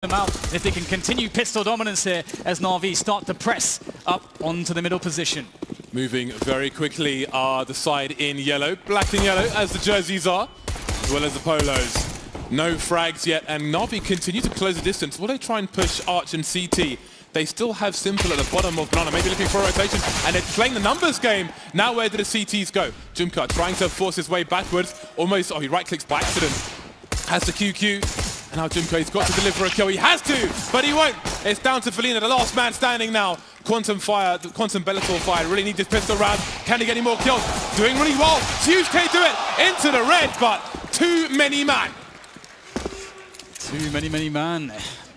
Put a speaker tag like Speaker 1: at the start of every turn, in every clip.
Speaker 1: them out. If they can continue pistol dominance here as Navi start to press up onto the middle position.
Speaker 2: Moving very quickly are the side in yellow, black and yellow as the jerseys are, as well as the polos. No frags yet, and Navi continue to close the distance. Will they try and push Arch and CT? They still have Simple at the bottom of Banana, maybe looking for a rotation, and they're playing the numbers game. Now where do the CTs go? Jumka trying to force his way backwards, almost, he right-clicks by accident. Has the QQ. And now Jumka, he's got to deliver a kill. He has to, but he won't. It's down to Flamie, the last man standing now. Quantum Bellator fire, really need this pistol round. Can he get any more kills? Doing really well. Huge K do it into the red, but too many man.
Speaker 1: Too many man.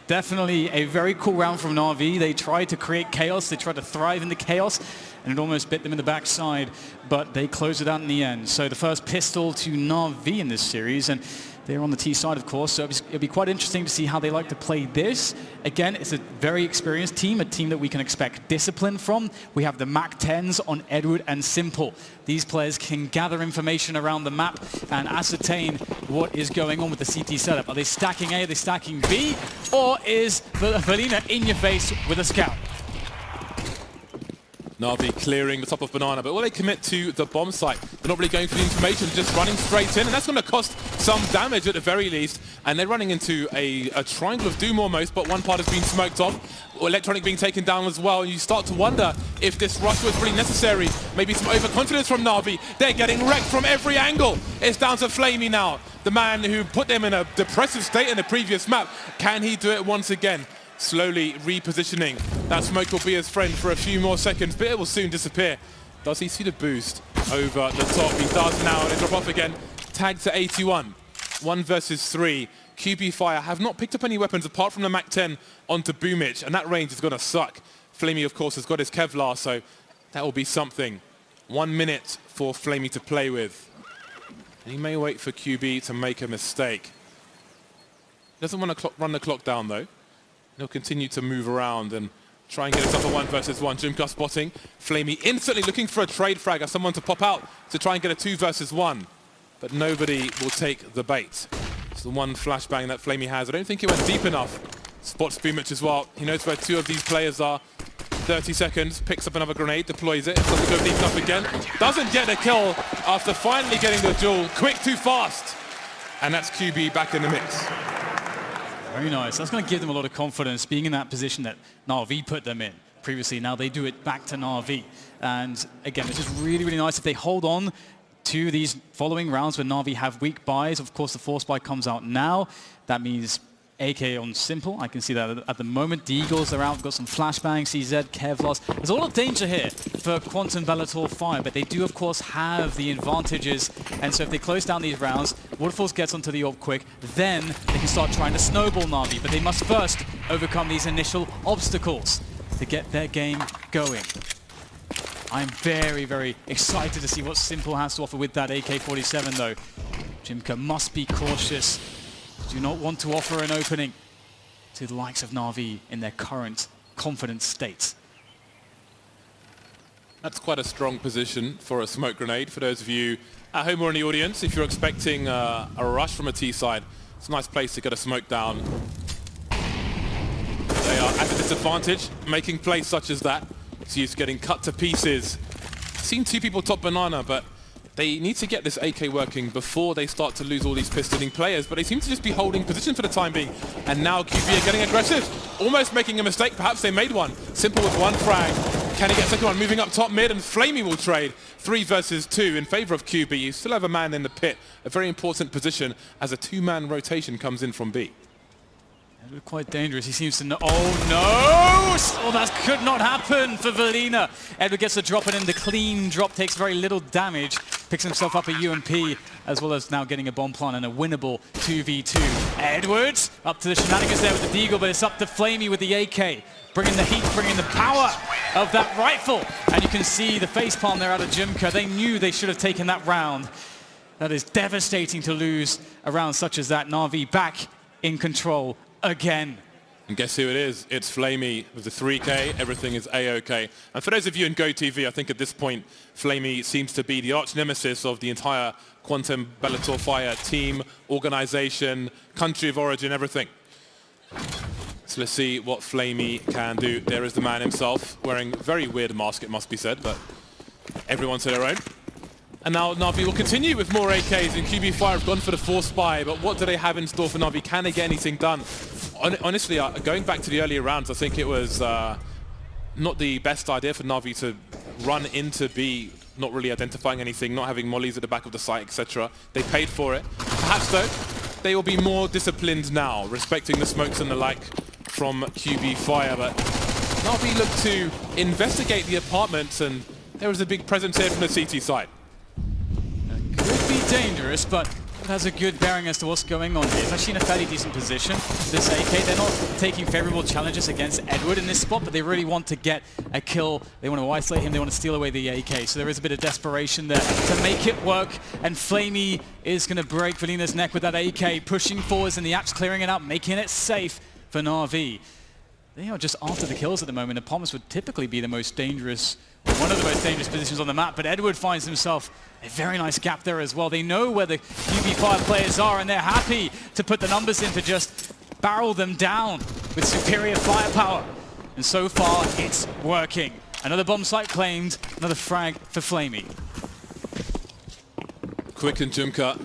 Speaker 1: Definitely a very cool round from Navi. They tried to create chaos. They tried to thrive in the chaos, and it almost bit them in the backside, but they closed it out in the end. So the first pistol to Navi in this series, and they're on the T side, of course, so it'll be quite interesting to see how they like to play this. Again, it's a very experienced team, a team that we can expect discipline from. We have the Mac 10s on Edward and Simple. These players can gather information around the map and ascertain what is going on with the CT setup. Are they stacking A, are they stacking B, or is Flamie in your face with a scout?
Speaker 2: Navi clearing the top of Banana, but will they commit to the bomb site? They're not really going for the information, just running straight in, and that's going to cost some damage at the very least. And they're running into a triangle of doom almost, but one part has been smoked off. Electronic being taken down as well, and you start to wonder if this rush was really necessary. Maybe some overconfidence from Navi. They're getting wrecked from every angle. It's down to Flamie now, the man who put them in a depressive state in the previous map. Can he do it once again? Slowly repositioning. That smoke will be his friend for a few more seconds, but it will soon disappear. Does he see the boost over the top? He does now, and they drop off again. Tagged to 81. 1 versus 3. QB Fire have not picked up any weapons apart from the Mac 10 onto Boomich, and that range is going to suck. Flamie, of course, has got his Kevlar, so that will be something. 1 minute for Flamie to play with. And he may wait for QB to make a mistake. Doesn't want to run the clock down, though. He'll continue to move around and try and get himself a 1 versus 1. Jumka spotting. Flamie instantly looking for a trade frag or someone to pop out to try and get a 2 versus 1. But nobody will take the bait. It's the one flashbang that Flamie has. I don't think he went deep enough. Spots Boomich as well. He knows where 2 of these players are. 30 seconds. Picks up another grenade. Deploys it. Doesn't go deep enough again. Doesn't get a kill after finally getting the duel. Quick, too fast. And that's QB back in the mix.
Speaker 1: Very nice. That's going to give them a lot of confidence, being in that position that Navi put them in previously. Now they do it back to Navi. And again, it's just really, really nice if they hold on to these following rounds where Navi have weak buys. Of course, the force buy comes out now. That means AK on Simple. I can see that at the moment. The Eagles are out. We've got some flashbangs, CZ, Kevlars. There's a lot of danger here for Quantum Bellator Fire, but they do, of course, have the advantages. And so if they close down these rounds, Waterfalls gets onto the orb quick, then they can start trying to snowball Navi. But they must first overcome these initial obstacles to get their game going. I'm very, very excited to see what Simple has to offer with that AK-47, though. Jumka must be cautious. Do not want to offer an opening to the likes of Navi in their current confident state.
Speaker 2: That's quite a strong position for a smoke grenade. For those of you at home or in the audience, if you're expecting a rush from a T side, it's a nice place to get a smoke down. They are at a disadvantage, making plays such as that. He's getting cut to pieces. Seen 2 people top Banana, but they need to get this AK working before they start to lose all these pistoling players, but they seem to just be holding position for the time being. And now QB are getting aggressive, almost making a mistake. Perhaps they made one. Simple with 1 frag. Can he get second one? Moving up top mid, and Flamie will trade 3 versus 2 in favor of QB. You still have a man in the pit, a very important position as a 2-man rotation comes in from B.
Speaker 1: Edward quite dangerous. He seems to know. Oh no! Oh, that could not happen for Flamie. Edward gets the drop, and in the clean drop takes very little damage. Picks himself up a UMP, as well as now getting a bomb plant and a winnable 2v2. Edwards up to the shenanigans there with the Deagle, but it's up to Flamie with the AK. Bringing the heat, bringing the power of that rifle. And you can see the facepalm there out of Jumka. They knew they should have taken that round. That is devastating to lose a round such as that. Navi back in control again.
Speaker 2: And guess who it is? It's Flamie with the 3K. Everything is A-OK. And for those of you in GoTV, I think at this point, Flamie seems to be the arch nemesis of the entire Quantum Bellator Fire team, organization, country of origin, everything. So let's see what Flamie can do. There is the man himself, wearing a very weird mask, it must be said, but everyone to their own. And now Navi will continue with more AKs, and QB Fire have gone for the Force Spy, but what do they have in store for Navi? Can they get anything done? Honestly, going back to the earlier rounds, I think it was not the best idea for Navi to run into B, not really identifying anything, not having mollies at the back of the site, etc. They paid for it. Perhaps, though, they will be more disciplined now, respecting the smokes and the like from QB Fire, but Navi look to investigate the apartments, and there is a big presence here from the CT side.
Speaker 1: Could be dangerous, but it has a good bearing as to what's going on here. It's actually in a fairly decent position. This AK, they're not taking favorable challenges against Edward in this spot, but they really want to get a kill. They want to isolate him, they want to steal away the AK. So there is a bit of desperation there to make it work. And Flamie is going to break Valina's neck with that AK, pushing forwards, and the app's clearing it out, making it safe for Navi. They are just after the kills at the moment. Apartments would typically be the most dangerous, one of the most dangerous positions on the map, but Edward finds himself a very nice gap there as well. They know where the QB5 players are, and they're happy to put the numbers in to just barrel them down with superior firepower. And so far, it's working. Another bomb site claimed, another frag for Flamie.
Speaker 2: Quick and Jumka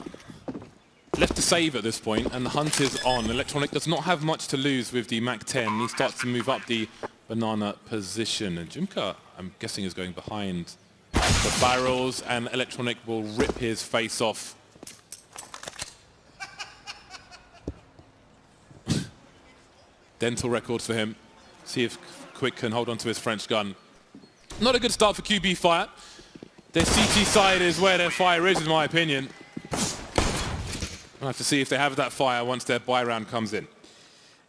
Speaker 2: left to save at this point, and the hunt is on. Electronic does not have much to lose with the MAC-10. He starts to move up the banana position, and Jumka, I'm guessing, is going behind the barrels, and Electronic will rip his face off. Dental records for him. See if Quick can hold on to his French gun. Not a good start for QB Fire. Their CT side is where their fire is, in my opinion. We'll have to see if they have that fire once their buy round comes in.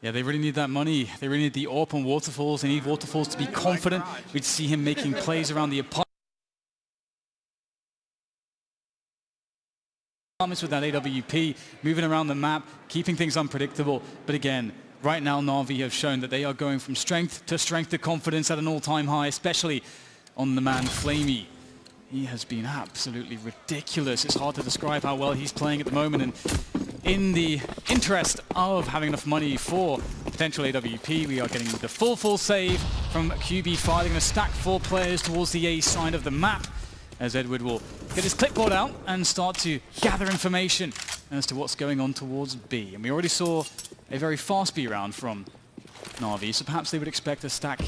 Speaker 1: Yeah, they really need that money. They really need the AWP on Waterfalls. They need Waterfalls to be confident. We'd see him making plays around the apartments with that AWP, moving around the map, keeping things unpredictable. But again, right now Navi have shown that they are going from strength to confidence at an all-time high, especially on the man Flamie. He has been absolutely ridiculous. It's hard to describe how well he's playing at the moment, and in the interest of having enough money for potential AWP, we are getting the full save from QB5. They're going to stack 4 players towards the A side of the map, as Edward will get his clipboard out and start to gather information as to what's going on towards B. And we already saw a very fast B round from Navi, so perhaps they would expect a stack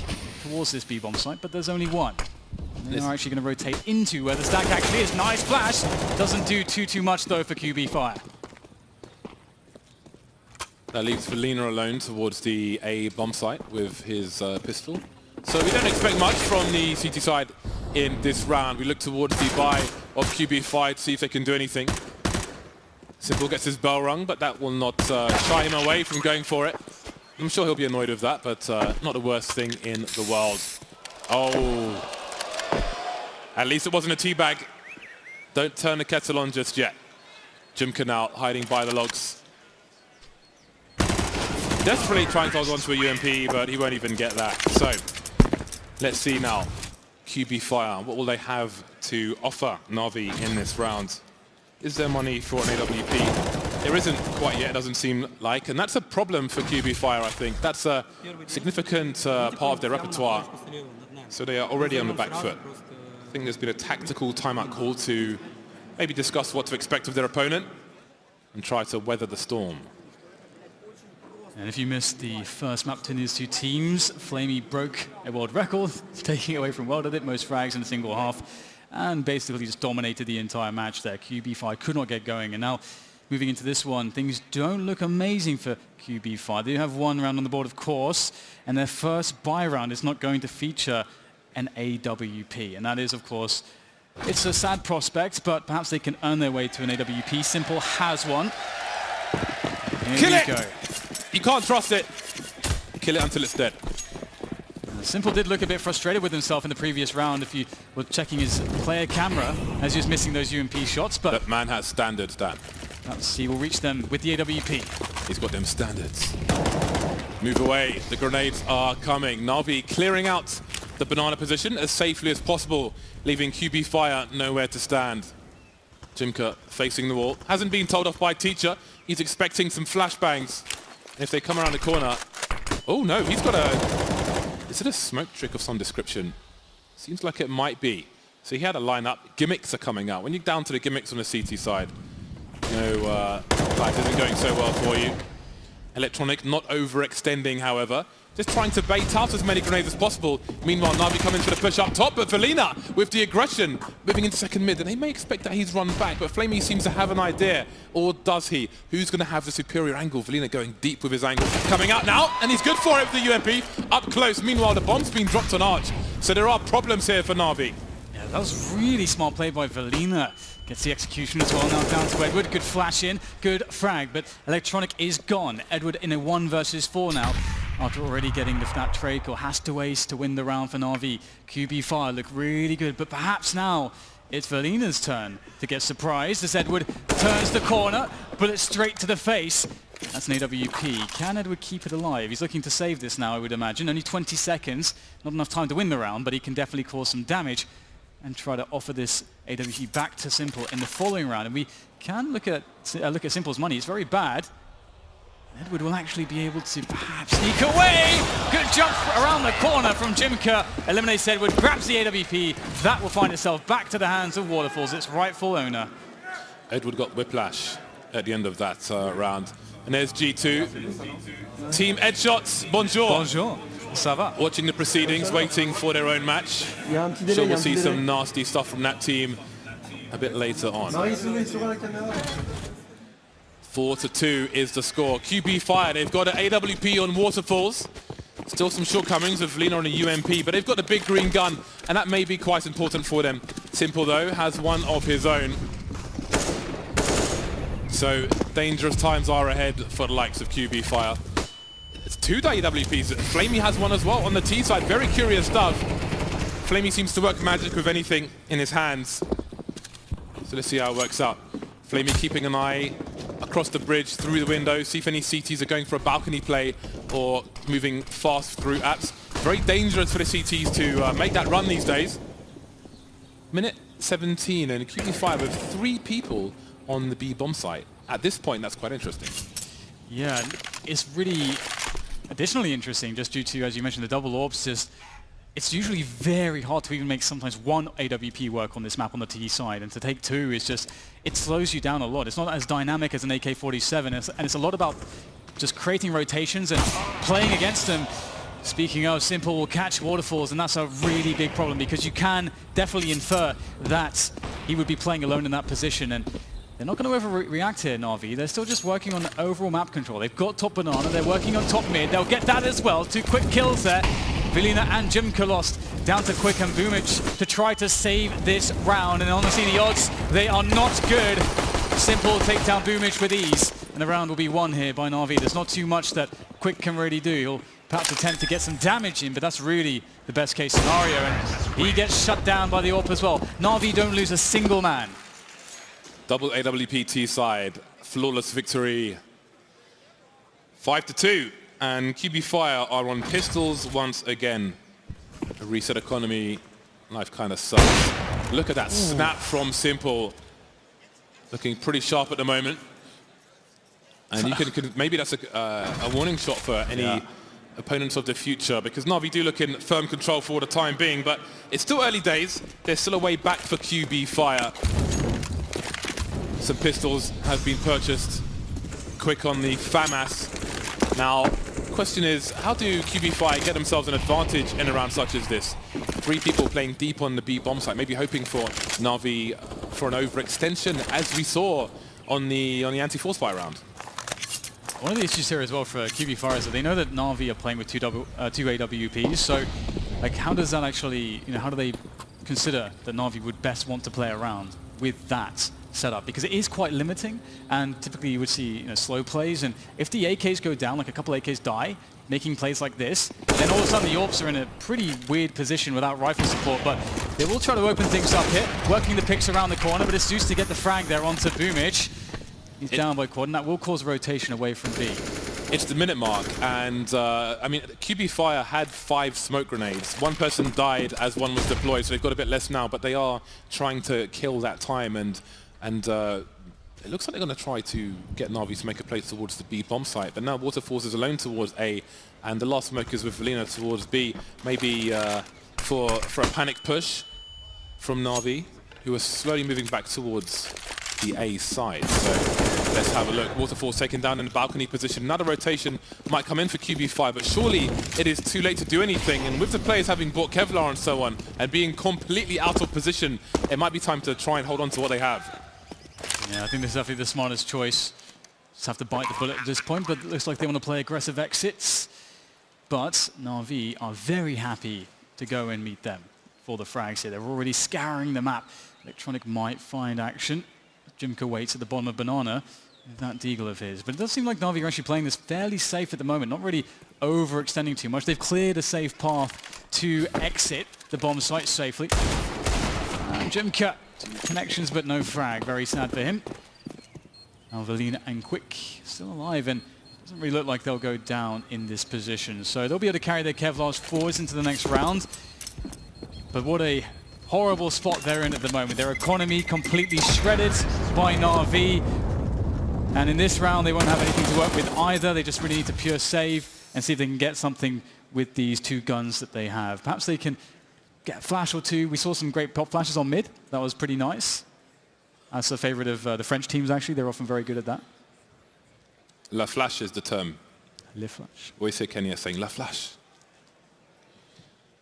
Speaker 1: towards this B bomb site, but there's only one. And they're actually going to rotate into where the stack actually is. Nice flash! Doesn't do too much though for QB Fire.
Speaker 2: That leaves Valina alone towards the A bomb site with his pistol. So we don't expect much from the CT side in this round. We look towards the buy of QB Fire to see if they can do anything. Simple gets his bell rung, but that will not shy him away from going for it. I'm sure he'll be annoyed with that, but not the worst thing in the world. Oh. At least it wasn't a teabag. Don't turn the kettle on just yet. Jumka now hiding by the logs. Desperately trying to hold on to a UMP, but he won't even get that. So, let's see now. QB Fire, what will they have to offer Navi in this round? Is there money for an AWP? There isn't quite yet, it doesn't seem like, and that's a problem for QB Fire, I think. That's a significant part of their repertoire, so they are already on the back foot. I think there's been a tactical timeout call to maybe discuss what to expect of their opponent and try to weather the storm.
Speaker 1: And if you missed the first map between these two teams, Flamie broke a world record, taking away from World Edit, most frags in a single half, and basically just dominated the entire match there. QB5 could not get going, and now moving into this one, things don't look amazing for QB5. They do have one round on the board, of course, and their first buy round is not going to feature an AWP, and that is, of course, it's a sad prospect, but perhaps they can earn their way to an AWP. Simple has one.
Speaker 2: Kill it! Go. You can't trust it. Kill it until it's dead.
Speaker 1: Simple did look a bit frustrated with himself in the previous round if you were checking his player camera as he was missing those UMP shots, but
Speaker 2: that man has standards, Dan.
Speaker 1: Perhaps he will reach them with the AWP.
Speaker 2: He's got them standards. Move away. The grenades are coming. Navi clearing out the banana position as safely as possible, leaving QB Fire nowhere to stand. Jimka facing the wall. Hasn't been told off by teacher. He's expecting some flashbangs. If they come around the corner, Oh no, he's got a... Is it a smoke trick of some description? Seems like it might be. So he had a lineup. Gimmicks are coming out. When you're down to the gimmicks on the CT side, life isn't going so well for you. Electronic not overextending, however. Just trying to bait out as many grenades as possible. Meanwhile, Navi coming for the push up top, but Valina with the aggression moving into second mid. And they may expect that he's run back, but Flamie seems to have an idea. Or does he? Who's going to have the superior angle? Valina going deep with his angle. Coming out now, and he's good for it with the UMP. Up close. Meanwhile, the bomb's been dropped on Arch. So there are problems here for Navi.
Speaker 1: Yeah, that was really smart play by Valina. Gets the execution as well, now down to Edward. Good flash in, good frag, but Electronic is gone. Edward in a 1 versus 4 now, after already getting that trade or has to ace to win the round for Navi. QB Fire look really good, but perhaps now it's Valina's turn to get surprised as Edward turns the corner, bullet straight to the face. That's an AWP. Can Edward keep it alive? He's looking to save this now, I would imagine. Only 20 seconds, not enough time to win the round, but he can definitely cause some damage and try to offer this AWP back to Simple in the following round. And we can look at Simple's money. It's very bad. Edward will actually be able to perhaps sneak away. Good jump around the corner from Jimka. Eliminates Edward, grabs the AWP. That will find itself back to the hands of Waterfalls, its rightful owner.
Speaker 2: Edward got whiplash at the end of that round. And there's G2. Team Headshots, bonjour.
Speaker 1: Bonjour. Ça va?
Speaker 2: Watching the proceedings, waiting for their own match. So we'll see some nasty stuff from that team a bit later on. 4-2 is the score. QB Fire, they've got an AWP on Waterfalls. Still some shortcomings with Lena on a UMP, but they've got the big green gun, and that may be quite important for them. Simple, though, has one of his own. So dangerous times are ahead for the likes of QB Fire. It's 2 AWPs. Flamie has one as well on the T side. Very curious stuff. Flamie seems to work magic with anything in his hands. So let's see how it works out. Flamie keeping an eye across the bridge, through the window, see if any CTs are going for a balcony play or moving fast through apps. Very dangerous for the CTs to make that run these days. Minute 17 and QB Fire with 3 people on the B bomb site. At this point, that's quite interesting.
Speaker 1: Yeah, it's really additionally interesting just due to, as you mentioned, the double orbs. It's usually very hard to even make sometimes 1 AWP work on this map on the T side, and to take 2 is just, it slows you down a lot. It's not as dynamic as an AK-47, and it's a lot about just creating rotations and playing against them. Speaking of, Simple will catch Waterfalls, and that's a really big problem because you can definitely infer that he would be playing alone in that position, and they're not going to overreact here, Navi. They're still just working on the overall map control. They've got top banana, they're working on top mid. They'll get that as well. 2 quick kills there. Valina and Jimka lost down to Quick and Boomich to try to save this round. And honestly, the odds, they are not good. Simple take down Boomich with ease. And the round will be won here by Navi. There's not too much that Quick can really do. He'll perhaps attempt to get some damage in, but that's really the best case scenario. And he gets shut down by the AWP as well. Navi don't lose a single man.
Speaker 2: Double AWP T side, flawless victory. 5-2, and QB Fire are on pistols once again. A reset economy, life kind of sucks. Look at that snap from Simple. Looking pretty sharp at the moment. And you can maybe that's a warning shot for any opponents of the future, because Navi do look in firm control for the time being, but it's still early days. There's still a way back for QB Fire. Some pistols have been purchased. Quick on the FAMAS. Now, the question is, how do QB Fire get themselves an advantage in a round such as this? 3 people playing deep on the B bomb site, maybe hoping for Navi for an overextension, as we saw on the anti-force fire round.
Speaker 1: One of the issues here as well for QB Fire is that they know that Navi are playing with 2 AWPs, so like how does that actually, how do they consider that Navi would best want to play around with that setup? Because it is quite limiting, and typically you would see slow plays, and if the AKs go down, like a couple AKs die, making plays like this, then all of a sudden the AWPs are in a pretty weird position without rifle support, but they will try to open things up here, working the picks around the corner, but it's Zeus to get the frag there onto Boomich. He's down by quad, and that will cause a rotation away from B.
Speaker 2: It's the minute mark, and I mean, QB Fire had 5 smoke grenades. 1 person died as 1 was deployed, so they've got a bit less now, but they are trying to kill that time, and it looks like they're going to try to get Navi to make a play towards the B bomb site, but now Waterfalls is alone towards A, And the last smoke is with Valina towards B, maybe for a panic push from Navi, who are slowly moving back towards the A side. So let's have a look. Waterfall's taken down in the balcony position. Another rotation might come in for QB5, but surely it is too late to do anything. And with the players having bought Kevlar and so on, and being completely out of position, it might be time to try and hold on to what they have.
Speaker 1: Yeah, I think this is definitely the smartest choice. Just have to bite the bullet at this point, but it looks like they want to play aggressive exits. But Navi are very happy to go and meet them for the frags here. They're already scouring the map. Electronic might find action. Jimka waits at the bottom of Banana with that deagle of his. But it does seem like Navi are actually playing this fairly safe at the moment, not really overextending too much. They've cleared a safe path to exit the bomb site safely. And Jimka, connections but no frag. Very sad for him. Valina and Quick still alive, and doesn't really look like they'll go down in this position. So they'll be able to carry their Kevlars forwards into the next round. But what a horrible spot they're in at the moment. Their economy completely shredded by Navi. And in this round, they won't have anything to work with either. They just really need to pure save and see if they can get something with these two guns that they have. Perhaps they can get a flash or two. We saw some great pop flashes on mid. That was pretty nice. That's a favorite of the French teams, actually. They're often very good at that.
Speaker 2: La flash is the term.
Speaker 1: Le flash.
Speaker 2: Always hear Kenya saying La flash.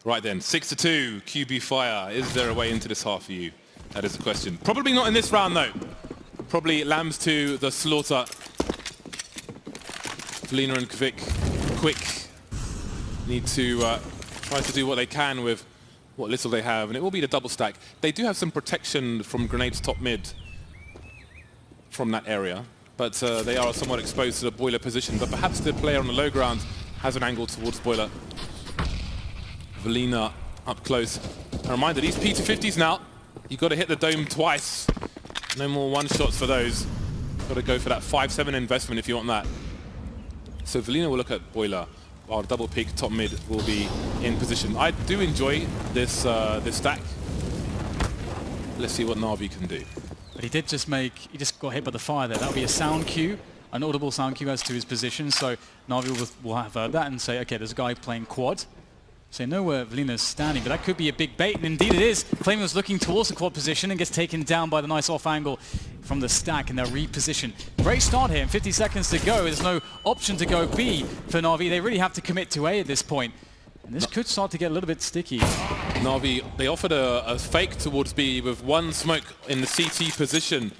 Speaker 2: Right then, 6-2, QB Fire. Is there a way into this half for you? That is the question. Probably not in this round, though. Probably lambs to the slaughter. Valina and Quick need to try to do what they can with what little they have, and it will be the double stack. They do have some protection from grenades top mid from that area, but they are somewhat exposed to the boiler position. But perhaps the player on the low ground has an angle towards boiler. Valina up close. A reminder, these P250s now, you've got to hit the dome twice. No more one-shots for those. Got to go for that 5-7 investment if you want that. So Valina will look at boiler, while double peak top mid will be in position. I do enjoy this this stack. Let's see what Navi can do.
Speaker 1: But he just got hit by the fire there. That would be a sound cue, an audible sound cue as to his position. So Navi will have heard that and say, okay, there's a guy playing quad. So know where Valina's standing, but that could be a big bait, and indeed it is. Flamie was looking towards the quad position and gets taken down by the nice off angle from the stack, and they'll reposition. Great start here, 50 seconds to go. There's no option to go B for Navi. They really have to commit to A at this point. And this could start to get a little bit sticky.
Speaker 2: Navi, they offered a fake towards B with one smoke in the CT position,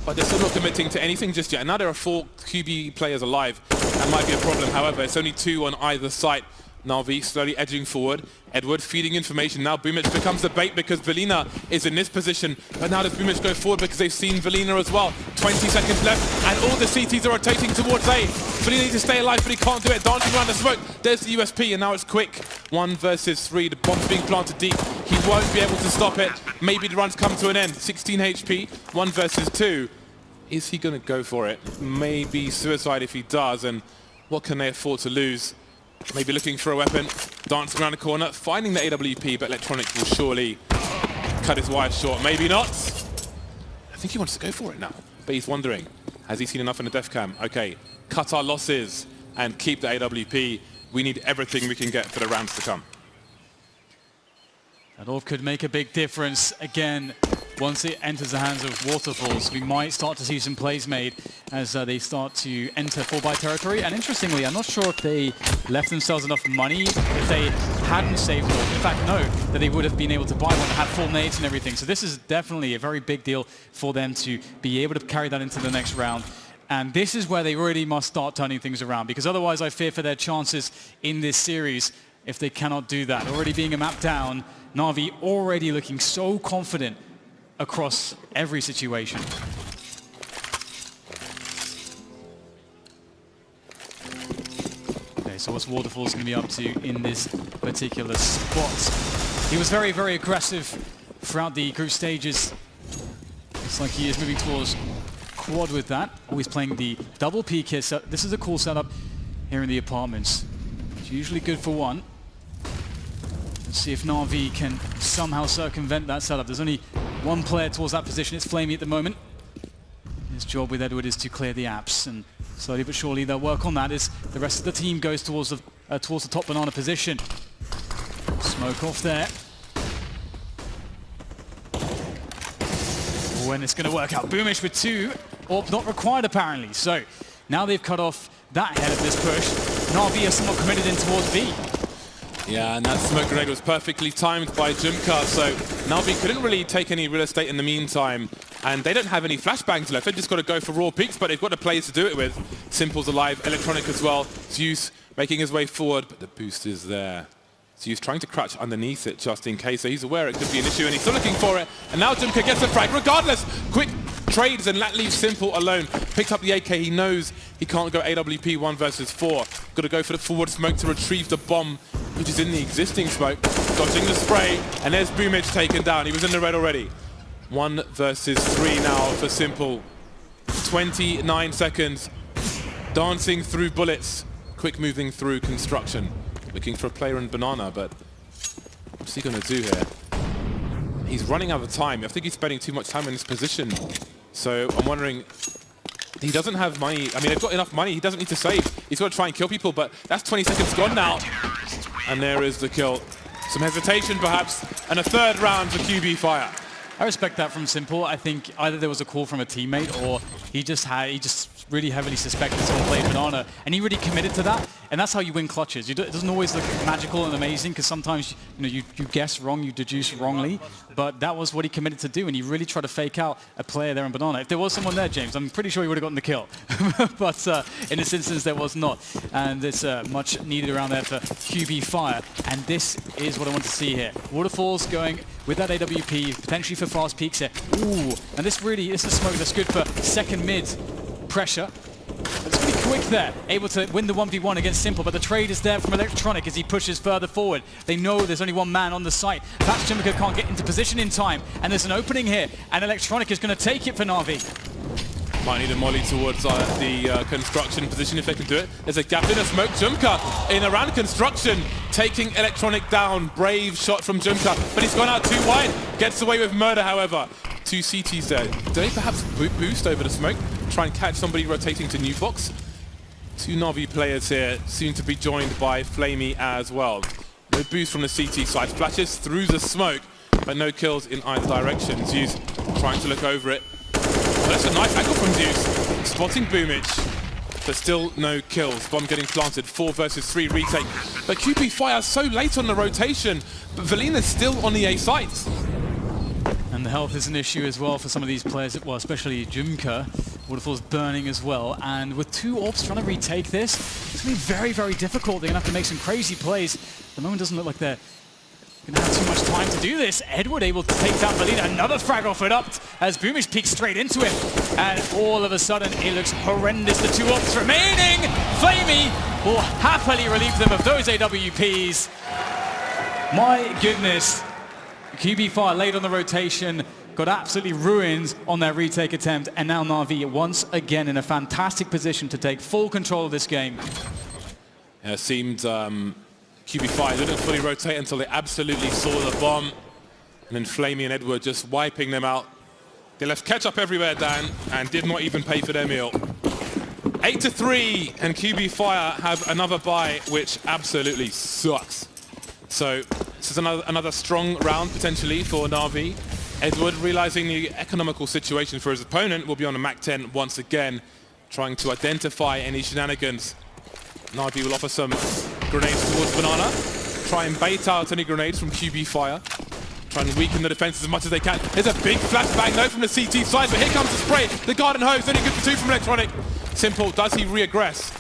Speaker 2: but they're still not committing to anything just yet. And now there are 4 QB players alive. That might be a problem. However, it's only 2 on either side. Navi slowly edging forward. Edward feeding information. Now Boomich becomes the bait because Valina is in this position. But now does Boomich go forward because they've seen Valina as well. 20 seconds left and all the CTs are rotating towards A. Valina needs to stay alive, but he can't do it. Dancing around the smoke. There's the USP, and now it's Quick. 1 versus 3. The bomb's being planted deep. He won't be able to stop it. Maybe the run's come to an end. 16 HP. 1 versus 2. Is he going to go for it? Maybe suicide if he does. And what can they afford to lose? Maybe looking for a weapon, dancing around the corner, finding the AWP, but Electronic will surely cut his wire short. Maybe not. I think he wants to go for it now, but he's wondering, has he seen enough in the def cam? Okay, cut our losses and keep the AWP. We need everything we can get for the rounds to come.
Speaker 1: That all could make a big difference. Again, once it enters the hands of Waterfalls, we might start to see some plays made as they start to enter 4-buy territory. And interestingly, I'm not sure if they left themselves enough money if they hadn't saved all. In fact, no, that they would have been able to buy one that had full nades and everything. So this is definitely a very big deal for them to be able to carry that into the next round. And this is where they really must start turning things around, because otherwise I fear for their chances in this series if they cannot do that. Already being a map down, Navi already looking so confident across every situation. Okay, so what's Waterfalls going to be up to in this particular spot? He was very, very aggressive throughout the group stages. Looks like he is moving towards quad with that. Always playing the double peek here. So this is a cool setup here in the apartments. It's usually good for one. Let's see if Navi can somehow circumvent that setup. There's only one player towards that position. It's Flamie at the moment. His job with Edward is to clear the apps, and slowly but surely they'll work on that as the rest of the team goes towards the towards the top banana position. Smoke off there. When it's going to work out. Boomish with 2. Orb not required apparently. So now they've cut off that head of this push. Navi are somewhat committed in towards B.
Speaker 2: Yeah, and that smoke grenade was perfectly timed by Jumka, so Navi couldn't really take any real estate in the meantime. And they don't have any flashbangs left. They've just got to go for raw peaks, but they've got the players to do it with. Simple's alive, Electronic as well. Zeus making his way forward, but the boost is there. Zeus trying to crouch underneath it just in case, so he's aware it could be an issue, and he's still looking for it. And now Jumka gets a frag regardless. Quick trades, and that leaves Simple alone. Picks up the AK, he knows he can't go AWP 1 versus 4. Got to go for the forward smoke to retrieve the bomb, which is in the existing smoke. Dodging the spray, and there's Boomage taken down. He was in the red already. 1 versus 3 now for Simple. 29 seconds. Dancing through bullets. Quick moving through construction. Looking for a player in banana, but what's he going to do here? He's running out of time. I think he's spending too much time in this position. So I'm wondering, he doesn't have money. I mean, they've got enough money. He doesn't need to save. He's got to try and kill people, but that's 20 seconds gone now. And there is the kill. Some hesitation, perhaps, and a 3rd round for QB Fire.
Speaker 1: I respect that from Simple. I think either there was a call from a teammate or he just really heavily suspected someone played banana, and he really committed to that. And that's how you win clutches. It doesn't always look magical and amazing because sometimes you guess wrong, you deduce wrongly. But that was what he committed to do, and he really tried to fake out a player there in banana. If there was someone there, James, I'm pretty sure he would have gotten the kill. But in this instance, there was not, and it's much needed around there for QB Fire. And this is what I want to see here. Waterfalls going with that AWP, potentially for fast peaks here. Ooh, and this is smoke that's good for second mid pressure. It's going to be quick there, able to win the 1v1 against Simple, but the trade is there from Electronic as he pushes further forward. They know there's only one man on the site. Perhaps Jumka can't get into position in time, and there's an opening here, and Electronic is going to take it for Navi.
Speaker 2: Might need a molly towards the construction position if they can do it. There's a gap in a smoke. Jumka in around construction, taking Electronic down. Brave shot from Jumka, but he's gone out too wide. Gets away with murder, however. 2 CTs there. Do they perhaps boost over the smoke? Try and catch somebody rotating to new box? 2 Navi players here, soon to be joined by Flamie as well. No boost from the CT side. Flashes through the smoke, but no kills in either direction. Zeus trying to look over it. Oh, that's a nice angle from Zeus. Spotting Boomage, but still no kills. Bomb getting planted. 4 versus 3 retake. But QB Fire so late on the rotation, but Velina's still on the A site.
Speaker 1: And the health is an issue as well for some of these players, well, especially Jumka. Waterfall's burning as well, and with 2 orbs trying to retake this, it's going to be very, very difficult. They're going to have to make some crazy plays. The moment doesn't look like they're going to have too much time to do this. Edward able to take down Belina. Another frag off it up as Boomage peeks straight into him. And all of a sudden, it looks horrendous. The 2 orbs remaining. Flamie will happily relieve them of those AWPs. My goodness. QB Fire late on the rotation, got absolutely ruined on their retake attempt, and now Navi once again in a fantastic position to take full control of this game.
Speaker 2: Yeah, it seemed QB Fire didn't fully rotate until they absolutely saw the bomb, and then Flamie and Edward just wiping them out. They left ketchup everywhere, Dan, and did not even pay for their meal. 8-3, and QB Fire have another bye, which absolutely sucks. So this is another strong round potentially for Navi. Edward, realizing the economical situation for his opponent, will be on a MAC-10 once again, trying to identify any shenanigans. Navi will offer some grenades towards Banana, try and bait out any grenades from QB Fire, try and weaken the defense as much as they can. There's a big flashbang though from the CT side, but here comes the spray. The garden hose, only good for 2 from Electronic. Simple, does he re-aggress?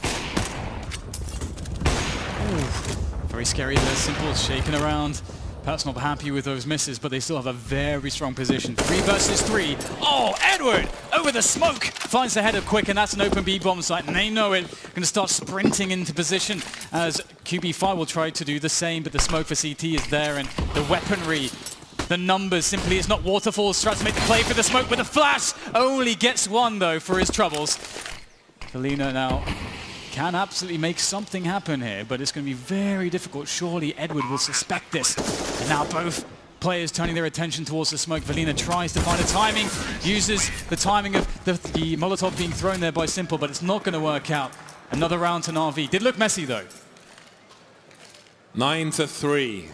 Speaker 1: Very scary there. Simple's shaking around. Perhaps not happy with those misses, but they still have a very strong position. 3 versus 3. Oh, Edward over the smoke finds the header quick, and that's an open B bomb site, and they know it. Going to start sprinting into position as QB Fire will try to do the same, but the smoke for CT is there, and the weaponry, the numbers simply is not Waterfalls. Tries to make the play for the smoke, but the flash only gets 1 though for his troubles. Felina now can absolutely make something happen here, but it's going to be very difficult. Surely Edward will suspect this. And now both players turning their attention towards the smoke. Velina tries to find a timing, uses the timing of the Molotov being thrown there by Simple, but it's not going to work out. Another round to Navi. Did look messy though.
Speaker 2: 9-3.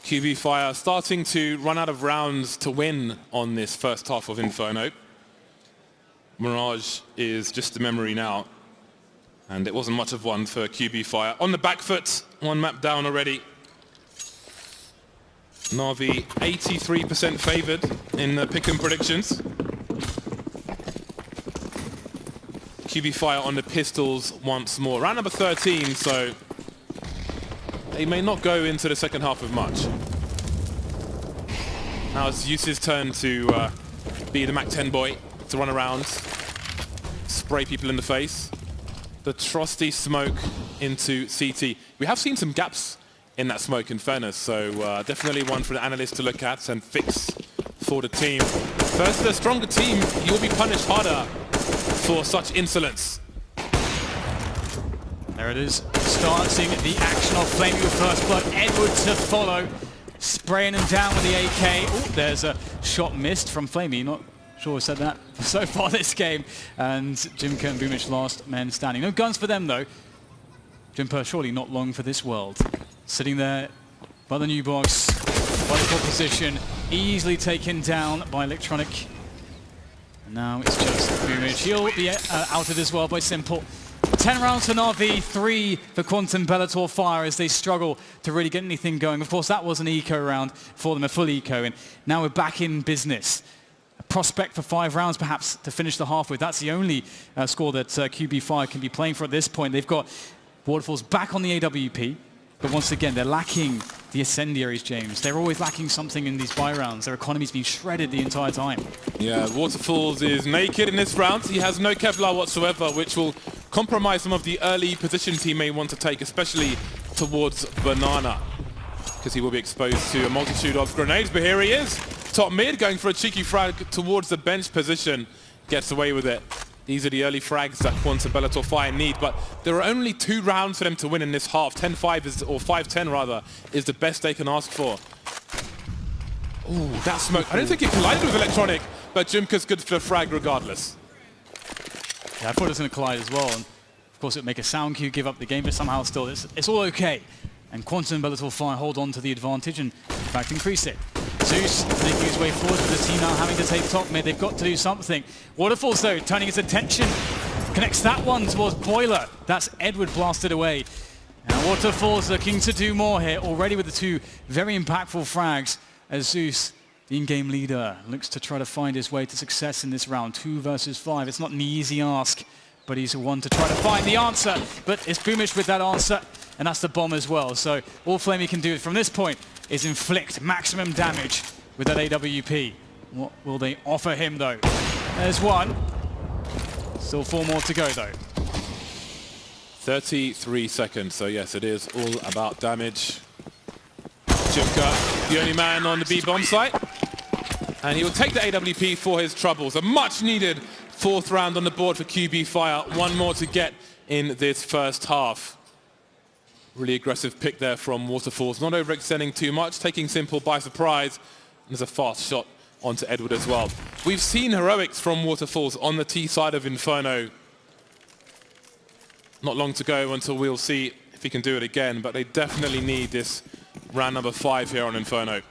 Speaker 2: QB Fire starting to run out of rounds to win on this first half of Inferno. Mirage is just a memory now. And it wasn't much of one for QB Fire. On the back foot, one map down already. Navi 83% favored in the pick and predictions. QB Fire on the pistols once more. Round number 13, so they may not go into the second half with much. Now it's Zeus's turn to be the Mac 10 boy, to run around, spray people in the face. The trusty smoke into CT. We have seen some gaps in that smoke in fairness, so definitely one for the analyst to look at and fix for the team. First, the stronger team, you'll be punished harder for such insolence.
Speaker 1: There it is, starting the action of Flamie with first blood. Edward to follow, spraying him down with the AK. Oh, there's a shot missed from Flamie. Not sure I said that so far this game. And Jimka and Boomich last men standing. No guns for them though. Jimper surely not long for this world. Sitting there by the new box, by the top position, easily taken down by Electronic. And now it's just Boomich. He'll be outed as well by Simple. 10 rounds for Navi, 3 for Quantum Bellator Fire as they struggle to really get anything going. Of course, that was an eco round for them, a full eco, and now we're back in business. A prospect for 5 rounds perhaps to finish the half with. That's the only score that QB Fire can be playing for at this point. They've got Waterfalls back on the AWP, but once again, they're lacking the incendiaries, James. They're always lacking something in these buy rounds. Their economy's been shredded the entire time. Yeah,
Speaker 2: Waterfalls is naked in this round. He has no Kevlar whatsoever, which will compromise some of the early positions he may want to take, especially towards Banana, because he will be exposed to a multitude of grenades. But here he is, top mid, going for a cheeky frag towards the bench position. Gets away with it. These are the early frags that Quantum Bellator Fire need, but there are only 2 rounds for them to win in this half. 10-5 is, or 5-10 rather, is the best they can ask for. Ooh, that smoke. I don't think it collided with Electronic, but Jimka's good for the frag regardless.
Speaker 1: Yeah, I thought it was going to collide as well, and of course it would make a sound cue give up the game, but somehow still it's all okay. And Quantum Bellator Fire hold on to the advantage and in fact increase it. Zeus making his way forward with the team now having to take top mid. They've got to do something. Waterfalls though turning his attention, connects that one towards Boiler. That's Edward blasted away. Now Waterfalls looking to do more here, already with the 2 very impactful frags as Zeus, the in-game leader, looks to try to find his way to success in this round. 2 versus 5. It's not an easy ask, but he's the one to try to find the answer. But it's Boomich with that answer, and that's the bomb as well. So all Flamie can do from this point is inflict maximum damage with that AWP. What will they offer him though? There's one. Still 4 more to go though.
Speaker 2: 33 seconds, so yes, it is all about damage. Jimka, the only man on the B bomb site. And he will take the AWP for his troubles. A much needed 4th round on the board for QB Fire. 1 more to get in this first half. Really aggressive pick there from Waterfalls. Not overextending too much, taking Simple by surprise. And there's a fast shot onto Edward as well. We've seen heroics from Waterfalls on the T side of Inferno. Not long to go until we'll see if he can do it again, but they definitely need this round number 5 here on Inferno.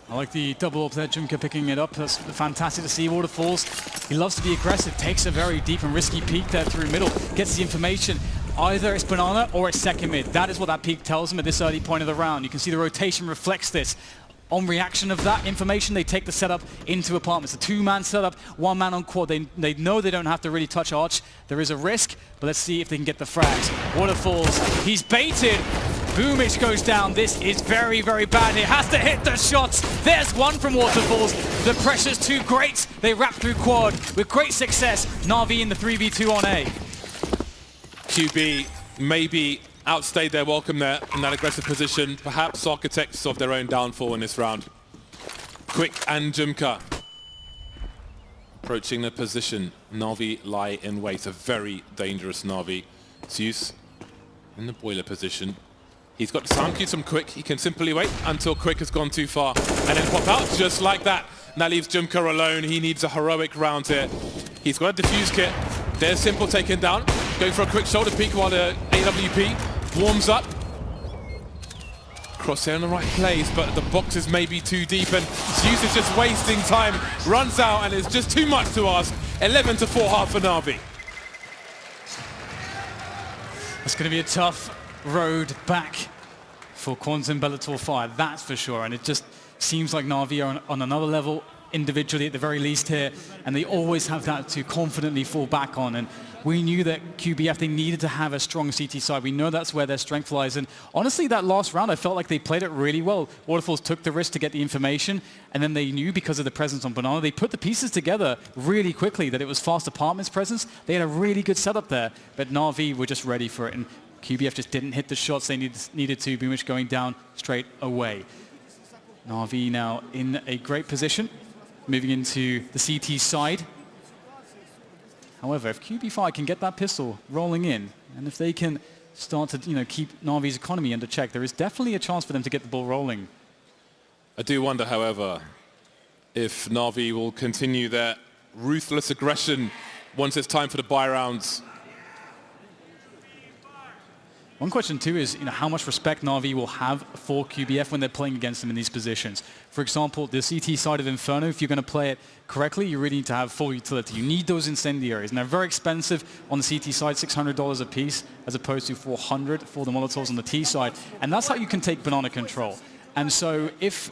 Speaker 1: I like the double up there, Jimka picking it up. That's fantastic to see. Waterfalls, he loves to be aggressive, takes a very deep and risky peek there through middle, gets the information. Either it's Banana or it's second mid. That is what that peek tells him at this early point of the round. You can see the rotation reflects this. On reaction of that information, they take the setup into apartments. A 2-man setup, 1 man on quad. They know they don't have to really touch Arch. There is a risk, but let's see if they can get the frags. Waterfalls, he's baited. Boomich goes down. This is very, very bad. It has to hit the shots. There's one from Waterfalls. The pressure's too great. They wrap through quad with great success. Navi in the 3v2 on A.
Speaker 2: QB maybe outstayed their welcome there in that aggressive position. Perhaps architects of their own downfall in this round. Quick and Jimka approaching the position. Navi lie in wait. A very dangerous Navi. Zeus in the boiler position. He's got the sound cues from Quick. He can simply wait until Quick has gone too far and then pop out just like that. And that leaves Jimka alone. He needs a heroic round here. He's got a defuse kit. There's Simple taken down. Going for a quick shoulder peek while the AWP warms up. Crosshair in the right place, but the boxes may be too deep, and Zeus is just wasting time, runs out, and it's just too much to ask. 11-4 half for Navi.
Speaker 1: It's going to be a tough road back for Quantum Bellator Fire, that's for sure, and it just seems like Navi are on another level individually at the very least here, and they always have that to confidently fall back on. And we knew that QBF, they needed to have a strong CT side. We know that's where their strength lies. And honestly, that last round, I felt like they played it really well. Waterfalls took the risk to get the information, and then they knew because of the presence on Banana, they put the pieces together really quickly that it was Fast Apartment's presence. They had a really good setup there, but Navi were just ready for it, and QBF just didn't hit the shots they needed to, Boomich going down straight away. Navi now in a great position, moving into the CT side. However, if QB5 can get that pistol rolling in, and if they can start to keep Navi's economy under check, there is definitely a chance for them to get the ball rolling.
Speaker 2: I do wonder, however, if Navi will continue their ruthless aggression once it's time for the buy rounds.
Speaker 1: One question too is how much respect Navi will have for QBF when they're playing against them in these positions. For example, the CT side of Inferno, if you're going to play it correctly, you really need to have full utility. You need those incendiaries, and they're very expensive on the CT side, $600 a piece, as opposed to $400 for the Molotovs on the T side. And that's how you can take banana control. And so if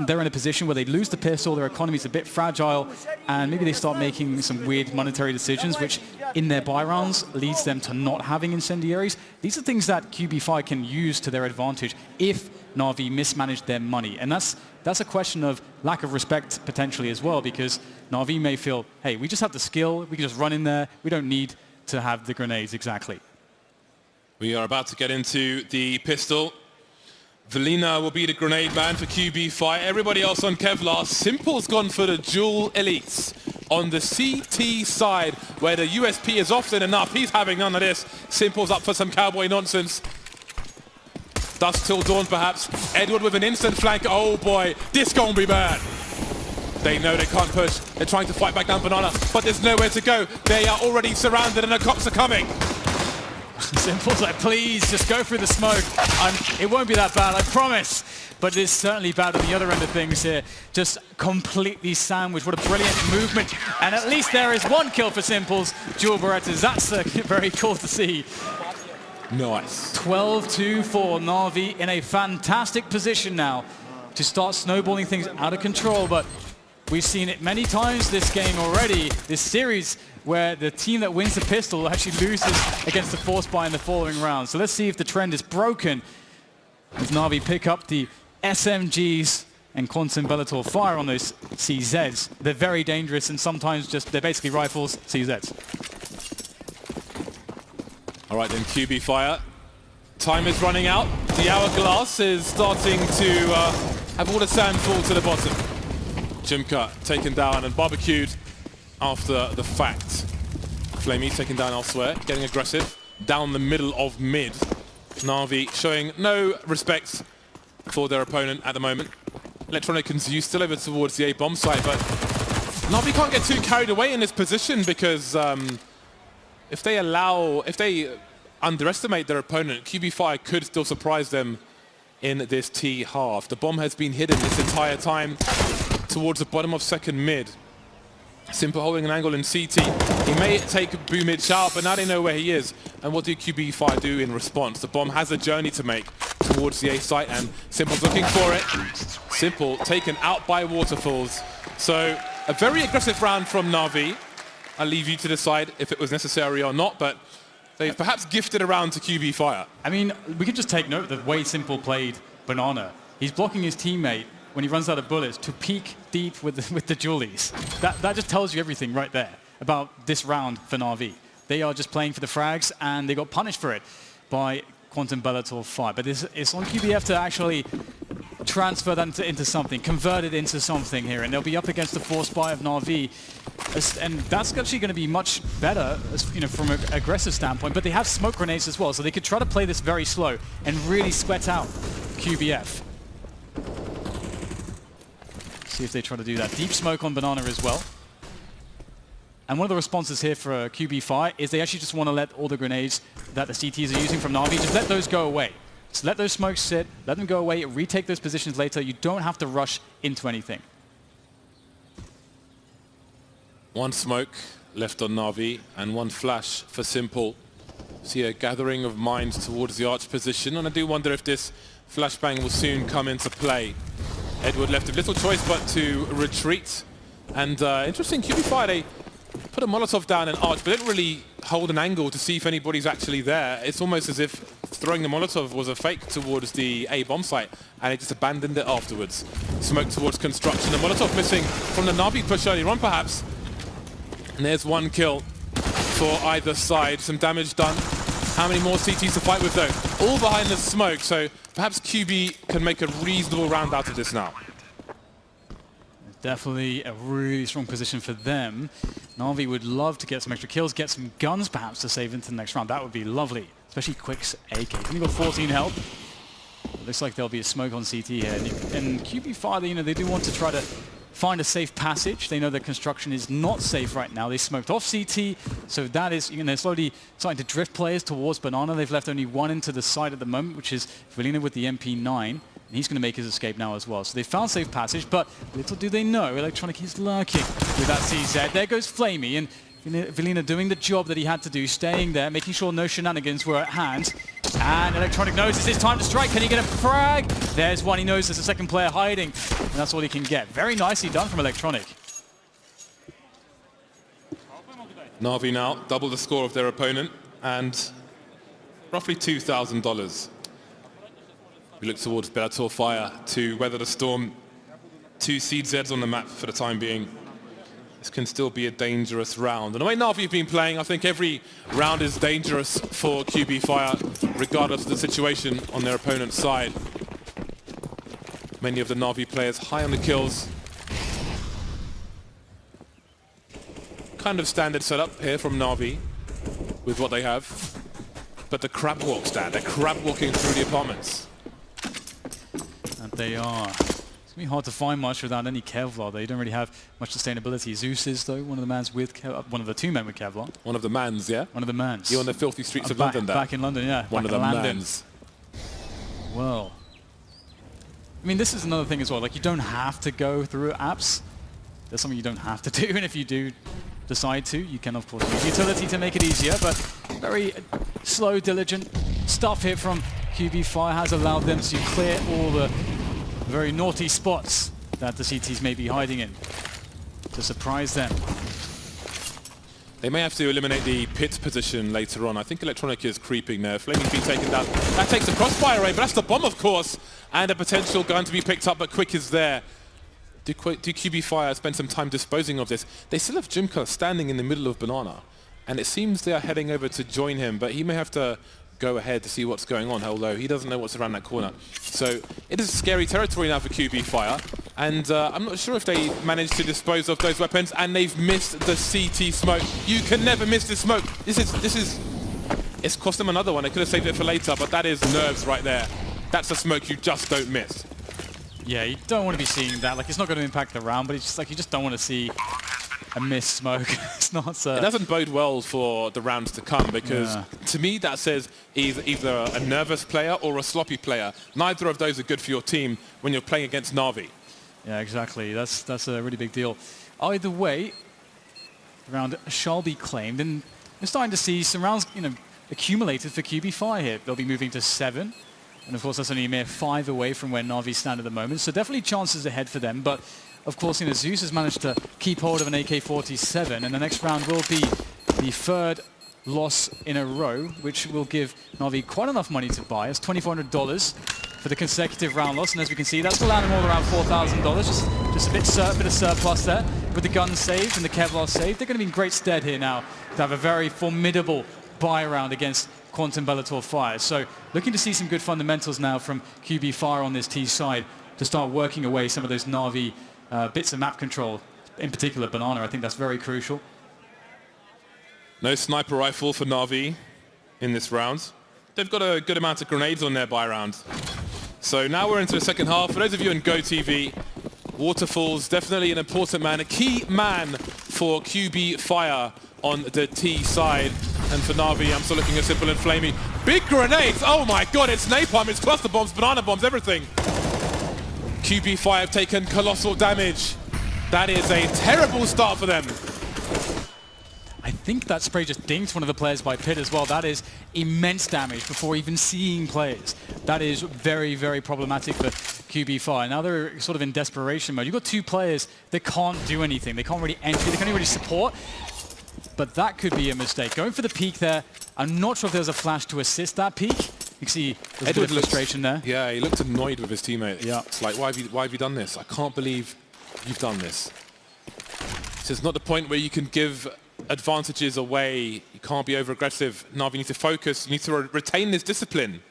Speaker 1: they're in a position where they lose the pistol, their economy is a bit fragile, and maybe they start making some weird monetary decisions, which in their buy rounds leads them to not having incendiaries. These are things that QB5 can use to their advantage if Navi mismanaged their money. And that's a question of lack of respect potentially as well, because Navi may feel, hey, we just have the skill, we can just run in there, we don't need to have the grenades exactly.
Speaker 2: We are about to get into the pistol. Velina will be the grenade man for QB5. Everybody else on Kevlar. Simple's gone for the dual elites. On the CT side, where the USP is often enough, he's having none of this. Simple's up for some cowboy nonsense. Dusk till dawn, perhaps. Edward with an instant flank. Oh boy, this gonna be bad. They know they can't push. They're trying to fight back down Banana, but there's nowhere to go. They are already surrounded and the cops are coming.
Speaker 1: Simple's like, please, just go through the smoke. It won't be that bad, I promise. But it is certainly bad on the other end of things here. Just completely sandwiched. What a brilliant movement. And at least there is one kill for Simples. Dual Berettas. That's very cool to see.
Speaker 2: Nice.
Speaker 1: 12-2 for Navi in a fantastic position now to start snowballing things out of control. But we've seen it many times this game already, this series, where the team that wins the pistol actually loses against the force buy in the following round. So let's see if the trend is broken as Navi pick up the SMGs and Quantum Bellator Fire on those CZs. They're very dangerous, and sometimes they're basically rifles, CZs.
Speaker 2: All right then, QB Fire. Time is running out. The hourglass is starting to have all the sand fall to the bottom. Jimka taken down and barbecued after the fact. Flamie taken down elsewhere, getting aggressive down the middle of mid. Navi showing no respect for their opponent at the moment. Electronic and Zeus still over towards the A bomb site, but Navi can't get too carried away in this position, because if they underestimate their opponent, QB5 could still surprise them in this T half. The bomb has been hidden this entire time towards the bottom of second mid. Simple holding an angle in CT. He may take Boomich out, but now they know where he is. And what do QB5 do in response? The bomb has a journey to make towards the A site, and Simple's looking for it. Simple taken out by Waterfalls. So a very aggressive round from Navi. I'll leave you to decide if it was necessary or not, but they've perhaps gifted a round to QB Fire.
Speaker 1: I mean, we can just take note of the way Simple played Banana. He's blocking his teammate when he runs out of bullets to peek deep with the Julies. That just tells you everything right there about this round for Navi. They are just playing for the frags, and they got punished for it by Quantum Bellator 5. But it's on QBF to actually transfer that into something, convert it into something here, and they'll be up against the force buy of Navi. And that's actually going to be much better, from an aggressive standpoint. But they have smoke grenades as well, so they could try to play this very slow and really sweat out QBF. See if they try to do that. Deep smoke on Banana as well. And one of the responses here for QB5 is they actually just want to let all the grenades that the CTs are using from Navi, just let those go away. Just let those smokes sit, let them go away, retake those positions later. You don't have to rush into anything.
Speaker 2: One smoke left on Navi and one flash for Simple. See a gathering of minds towards the arch position, and I do wonder if this flashbang will soon come into play. Edward left with little choice but to retreat. And interesting, QB they put a Molotov down in arch, but didn't really hold an angle to see if anybody's actually there. It's almost as if throwing the Molotov was a fake towards the A bomb site, and it just abandoned it afterwards. Smoke towards construction. The Molotov missing from the Navi push earlier on, perhaps. And there's one kill for either side. Some damage done. How many more CTs to fight with, though? All behind the smoke, so perhaps QB can make a reasonable round out of this now.
Speaker 1: Definitely a really strong position for them. Navi would love to get some extra kills, get some guns perhaps to save into the next round. That would be lovely, especially Quick's AK. He's only got 14 health. Looks like there'll be a smoke on CT here. And QB, you know, they do want to try to find a safe passage. They know that construction is not safe right now. They smoked off CT, so that is, you know, they're slowly starting to drift players towards Banana. They've left only one into the side at the moment, which is ELeague with the MP9. And he's going to make his escape now as well. So they found safe passage, but little do they know, Electronic is lurking with that CZ. There goes Flamie, and ELeague doing the job that he had to do, staying there, making sure no shenanigans were at hand. And Electronic knows it's his time to strike. Can he get a frag? There's one. He knows there's a second player hiding, and that's all he can get. Very nicely done from Electronic.
Speaker 2: Navi now double the score of their opponent and roughly $2,000. We look towards Bellator Fire to weather the storm. 2 CZs on the map for the time being. This can still be a dangerous round. And the way Navi have been playing, I think every round is dangerous for QB Fire, regardless of the situation on their opponent's side. Many of the Navi players high on the kills. Kind of standard setup here from Navi with what they have. But the crab walks down. They're crab walking through the apartments.
Speaker 1: And they are. It's going to be hard to find much without any Kevlar. They don't really have much sustainability. Zeus is, though, one of the mans with one of the 2 men with Kevlar.
Speaker 2: One of the mans, yeah?
Speaker 1: One of the mans.
Speaker 2: You're on the filthy streets of London,
Speaker 1: back in London, yeah.
Speaker 2: One of the mans.
Speaker 1: Well, I mean, this is another thing as well. Like, you don't have to go through apps. There's something you don't have to do, and if you do decide to, you can, of course, use utility to make it easier, but very slow, diligent stuff here from QB Fire has allowed them to clear all the very naughty spots that the CTs may be hiding in to surprise them.
Speaker 2: They may have to eliminate the pit position later on. I think Electronic is creeping there. Flamie's been taken down. That takes a crossfire array, but that's the bomb, of course, and a potential gun to be picked up, but Quick is there. Do QB Fire spend some time disposing of this? They still have Jimka standing in the middle of Banana, and it seems they are heading over to join him, but he may have to go ahead to see what's going on, although he doesn't know what's around that corner. So it is scary territory now for QB Fire, and I'm not sure if they managed to dispose of those weapons, and they've missed the CT smoke. You can never miss this smoke. It's cost them another one. They could have saved it for later, but that is nerves right there. That's a smoke you just don't miss.
Speaker 1: Yeah, you don't want to be seeing that. Like, it's not going to impact the round, but it's just like you just don't want to see a missed smoke. It's not. It
Speaker 2: doesn't bode well for the rounds to come, because to me that says either a nervous player or a sloppy player. Neither of those are good for your team when you're playing against Navi.
Speaker 1: Yeah, exactly. That's a really big deal. Either way, the round shall be claimed, and we're starting to see some rounds, you know, accumulated for QB Fire here. They'll be moving to 7. And of course, that's only a mere 5 away from where Navi stand at the moment. So definitely chances ahead for them. But of course, you know, Zeus has managed to keep hold of an AK-47. And the next round will be the 3rd loss in a row, which will give Navi quite enough money to buy. It's $2,400 for the consecutive round loss. And as we can see, that's to land them all around $4,000. Just a bit of surplus there. With the gun saved and the Kevlar saved, they're going to be in great stead here now to have a very formidable buy round against Quantum Bellator Fire. So looking to see some good fundamentals now from QB Fire on this T side to start working away some of those Navi bits of map control, in particular Banana. I think that's very crucial.
Speaker 2: No sniper rifle for Navi in this round. They've got a good amount of grenades on their buy round. So now we're into the second half. For those of you in GoTV, Waterfall's definitely an important man, a key man for QB Fire on the T side. And for Navi, I'm still looking at Simple and Flamie. Big grenades! Oh my god, it's napalm, it's cluster bombs, banana bombs, everything. QB5 have taken colossal damage. That is a terrible start for them.
Speaker 1: I think that spray just dinked one of the players by Pit as well. That is immense damage before even seeing players. That is very, very problematic for QB5. Now they're sort of in desperation mode. You've got two players that can't do anything. They can't really entry, they can't even really support. But that could be a mistake. Going for the peak there. I'm not sure if there's a flash to assist that peak. You can see there's a bit of frustration there.
Speaker 2: Yeah, he looked annoyed with his teammate.
Speaker 1: Yeah.
Speaker 2: It's like, why have you done this? I can't believe you've done this. So it's not the point where you can give advantages away. You can't be over-aggressive. Navi, you need to focus. You need to retain this discipline.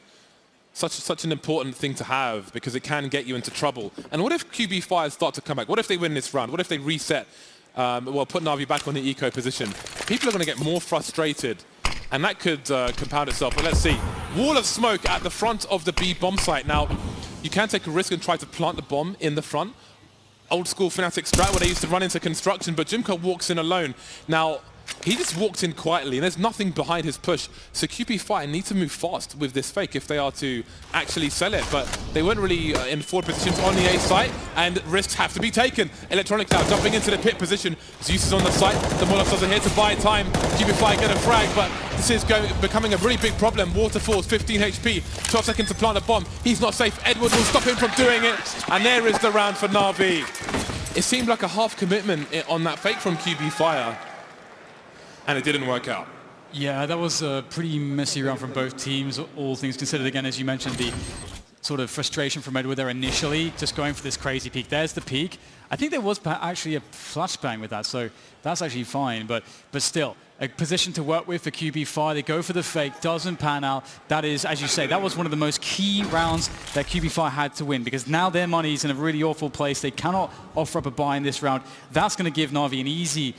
Speaker 2: Such an important thing to have because it can get you into trouble. And what if QB5 start to come back? What if they win this round? What if they reset? Well, put Navi back on the eco position. People are going to get more frustrated, and that could compound itself. But let's see. Wall of smoke at the front of the B bomb site. Now, you can take a risk and try to plant the bomb in the front. Old school Fnatic strat where they used to run into construction, but Jimka walks in alone. Now, he just walked in quietly, and there's nothing behind his push. So QB5 need to move fast with this fake if they are to actually sell it. But they weren't really in forward positions on the A site, and risks have to be taken. Electronic now jumping into the pit position. Zeus is on the site. The Molotovs are here to buy time. QB5 get a frag, but this is becoming a really big problem. Waterfalls, 15 HP, 12 seconds to plant a bomb. He's not safe. Edward will stop him from doing it. And there is the round for Navi. It seemed like a half commitment on that fake from QB5. And it didn't work out.
Speaker 1: Yeah, that was a pretty messy round from both teams, all things considered. Again, as you mentioned, the sort of frustration from Edward there initially, just going for this crazy peak. There's the peak. I think there was actually a flashbang with that, so that's actually fine. But still, a position to work with for QB5. They go for the fake, doesn't pan out. That is, as you say, that was one of the most key rounds that QB5 had to win because now their money's in a really awful place. They cannot offer up a buy in this round. That's going to give Navi an easy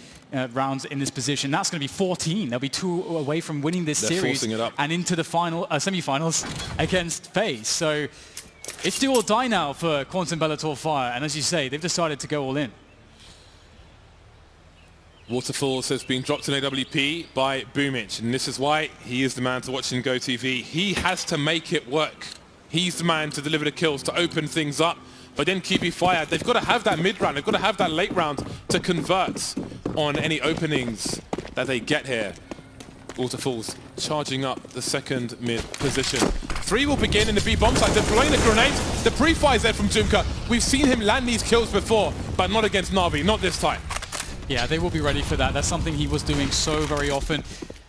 Speaker 1: rounds in this position. That's going to be 14. They'll be 2 away from winning this series and into the final semi-finals against faze. So it's do or die now for Quantum Bellator Fire. And as you say, they've decided to go all in.
Speaker 2: Waterfalls has been dropped in AWP by Boomich, and this is why he is the man to watch in GoTV. He has to make it work. He's the man to deliver the kills, to open things up. But then QB5, they've got to have that mid round, they've got to have that late round to convert on any openings that they get here. Waterfalls charging up the second mid position. 3 will begin in the B bomb site, deploying the grenades. The pre-fire is there from Jimka. We've seen him land these kills before, but not against Navi, not this time.
Speaker 1: Yeah, they will be ready for that. That's something he was doing so very often.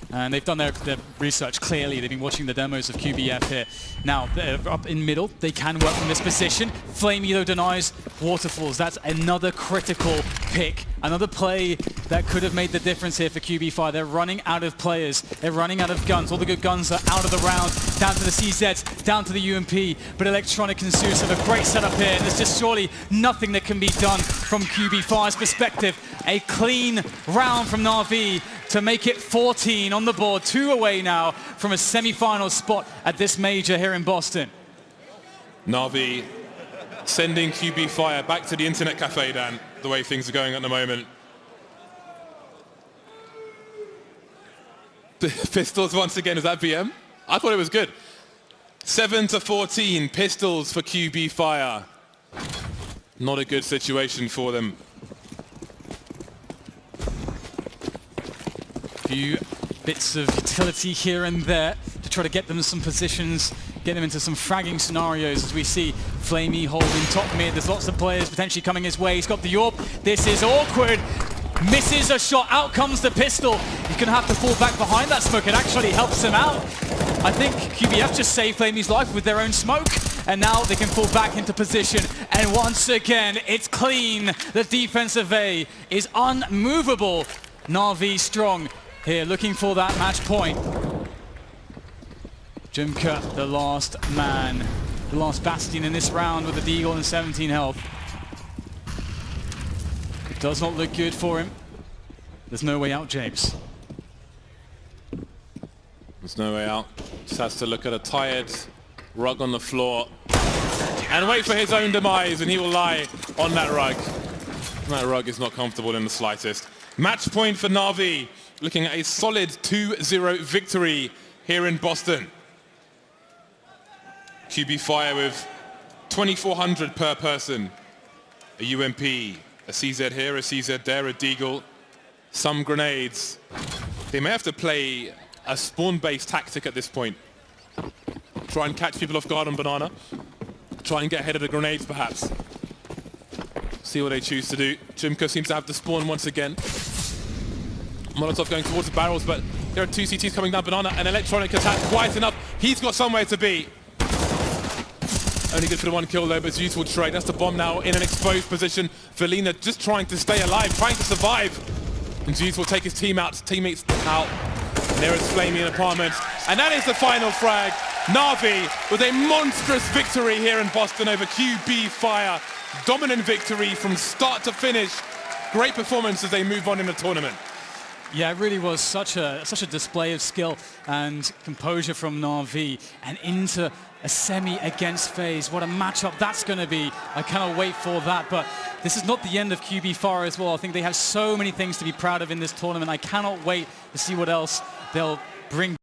Speaker 1: And they've done their research clearly. They've been watching the demos of QBF here. Now, they're up in middle. They can work from this position. Flamie, though, denies Waterfalls. That's another critical pick. Another play that could have made the difference here for QB5. They're running out of players. They're running out of guns. All the good guns are out of the round. Down to the CZs, down to the UMP. But Electronic and Zeus have a great setup here. And there's just surely nothing that can be done from QB5's perspective. A clean round from Navi to make it 14 on the board. 2 away now from a semi-final spot at this major here in Boston.
Speaker 2: Navi sending QB5 back to the internet cafe, Dan, the way things are going at the moment. Pistols once again, is that BM? I thought it was good. 7-14, pistols for QB5. Not a good situation for them.
Speaker 1: Few bits of utility here and there to try to get them some positions, get them into some fragging scenarios as we see Flamie holding top mid. There's lots of players potentially coming his way. He's got the AWP. This is awkward. Misses a shot. Out comes the pistol. He's going to have to fall back behind that smoke. It actually helps him out. I think QBF just saved Flamie's life with their own smoke. And now they can fall back into position. And once again, it's clean. The defensive A is unmovable. Navi strong here, looking for that match point. Jimka, the last man, the last bastion in this round with the Deagle and 17 health. It does not look good for him. There's no way out, James.
Speaker 2: There's no way out. Just has to look at a tired rug on the floor and wait for his own demise, and he will lie on that rug. That rug is not comfortable in the slightest. Match point for Navi. looking at a solid 2-0 victory here in Boston. QB Fire with 2,400 per person. A UMP, a CZ here, a CZ there, a Deagle, some grenades. They may have to play a spawn-based tactic at this point. Try and catch people off guard on Banana. Try and get ahead of the grenades, perhaps. See what they choose to do. Jimko seems to have the spawn once again. Molotov going towards the barrels, but there are two CTs coming down Banana. An electronic attack, quite enough. He's got somewhere to be. Only good for the one kill though, but it's useful trade. That's the bomb now in an exposed position. Velina just trying to stay alive, trying to survive. And Jeeves will take his teammates out. And there is Flamie in apartment. And that is the final frag. Navi with a monstrous victory here in Boston over QB Fire. Dominant victory from start to finish. Great performance as they move on in the tournament.
Speaker 1: Yeah, it really was such a display of skill and composure from Navi, and into a semi against faze. What a matchup that's going to be. I cannot wait for that. But this is not the end of QB Fire as well. I think they have so many things to be proud of in this tournament. I cannot wait to see what else they'll bring.